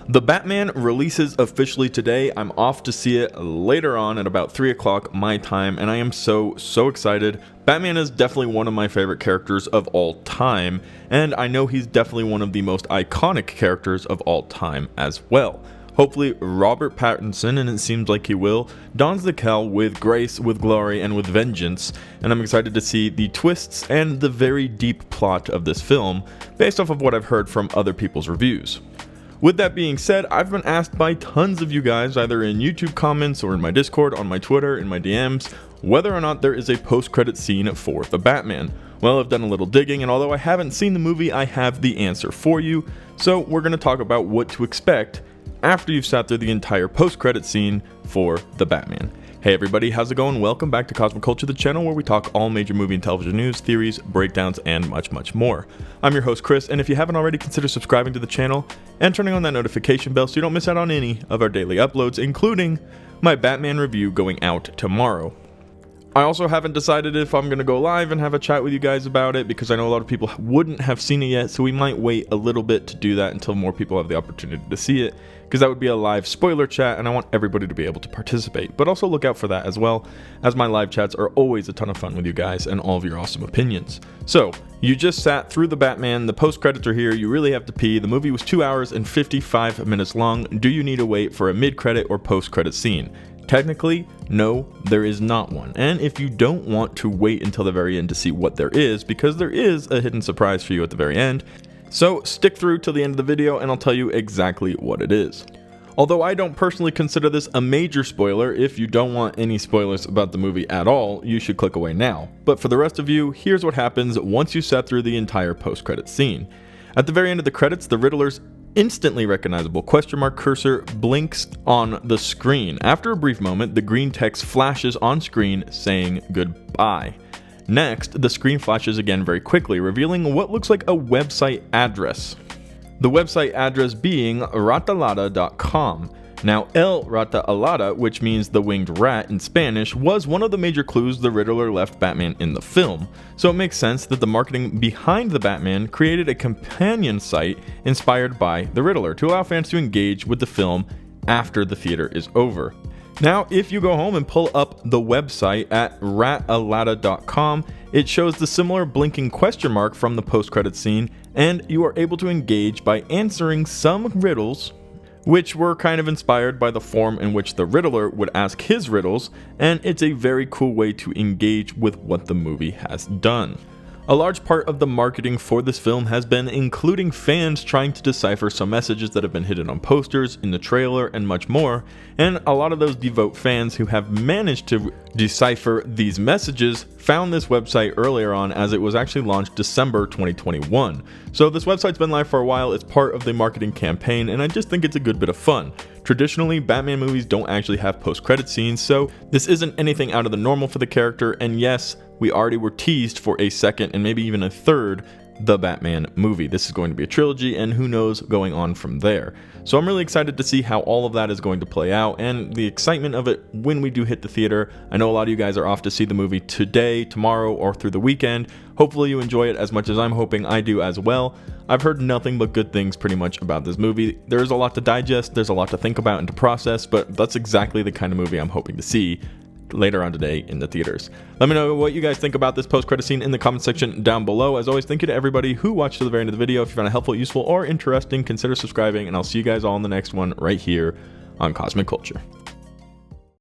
The Batman releases officially today. I'm off to see it later on at about 3 o'clock my time, and I am so excited. Batman is definitely one of my favorite characters of all time, and I know he's definitely one of the most iconic characters of all time as well. Hopefully Robert Pattinson, and it seems like he will, dons the cowl with grace, with glory, and with vengeance, and I'm excited to see the twists and the very deep plot of this film, based off of what I've heard from other people's reviews. With that being said, I've been asked by tons of you guys, either in YouTube comments or in my Discord, on my Twitter, in my DMs, whether or not there is a post-credit scene for The Batman. Well, I've done a little digging, and although I haven't seen the movie, I have the answer for you, so we're going to talk about what to expect after you've sat through the entire post-credit scene for The Batman. Hey everybody, how's it going? Welcome back to Cosmic Culture, the channel where we talk all major movie and television news, theories, breakdowns, and much more. I'm your host Chris, and if you haven't already, consider subscribing to the channel and turning on that notification bell so you don't miss out on any of our daily uploads, including my Batman review going out tomorrow. I also haven't decided if I'm going to go live and have a chat with you guys about it, because I know a lot of people wouldn't have seen it yet, so we might wait a little bit to do that until more people have the opportunity to see it, because that would be a live spoiler chat and I want everybody to be able to participate. But also look out for that as well, as my live chats are always a ton of fun with you guys and all of your awesome opinions. So, you just sat through The Batman, the post-credits are here, you really have to pee, the movie was 2 hours and 55 minutes long, do you need to wait for a mid-credit or post-credit scene? Technically, no, there is not one, and if you don't want to wait until the very end to see what there is, because there is a hidden surprise for you at the very end, so stick through till the end of the video and I'll tell you exactly what it is. Although I don't personally consider this a major spoiler, if you don't want any spoilers about the movie at all, you should click away now. But for the rest of you, here's what happens once you sat through the entire post-credit scene. At the very end of the credits, the Riddler's instantly recognizable question mark cursor blinks on the screen. After a brief moment, the green text flashes on screen saying goodbye. Next, the screen flashes again very quickly, revealing what looks like a website address. The website address being ratalada.com. Now, El Rata Alada, which means the winged rat in Spanish, was one of the major clues the Riddler left Batman in the film, so it makes sense that the marketing behind the Batman created a companion site inspired by the Riddler to allow fans to engage with the film after the theater is over. Now, if you go home and pull up the website at ratalada.com, it shows the similar blinking question mark from the post-credit scene, and you are able to engage by answering some riddles, which were kind of inspired by the form in which the Riddler would ask his riddles, and it's a very cool way to engage with what the movie has done. A large part of the marketing for this film has been including fans trying to decipher some messages that have been hidden on posters, in the trailer, and much more, and a lot of those devout fans who have managed to decipher these messages found this website earlier on, as it was actually launched December 2021. So this website's been live for a while, it's part of the marketing campaign, and I just think it's a good bit of fun. Traditionally, Batman movies don't actually have post-credit scenes, so this isn't anything out of the normal for the character, and yes, we already were teased for a second and maybe even a third The Batman movie. This is going to be a trilogy, and who knows going on from there. So I'm really excited to see how all of that is going to play out, and the excitement of it when we do hit the theater. I know a lot of you guys are off to see the movie today, tomorrow, or through the weekend. Hopefully you enjoy it as much as I'm hoping I do as well. I've heard nothing but good things pretty much about this movie. There's a lot to digest, there's a lot to think about and to process, but that's exactly the kind of movie I'm hoping to see later on today in the theaters. Let me know what you guys think about this post-credit scene in the comment section down below. As always, thank you to everybody who watched to the very end of the video. If you found it helpful, useful, or interesting, consider subscribing, and I'll see you guys all in the next one right here on Cosmic Culture.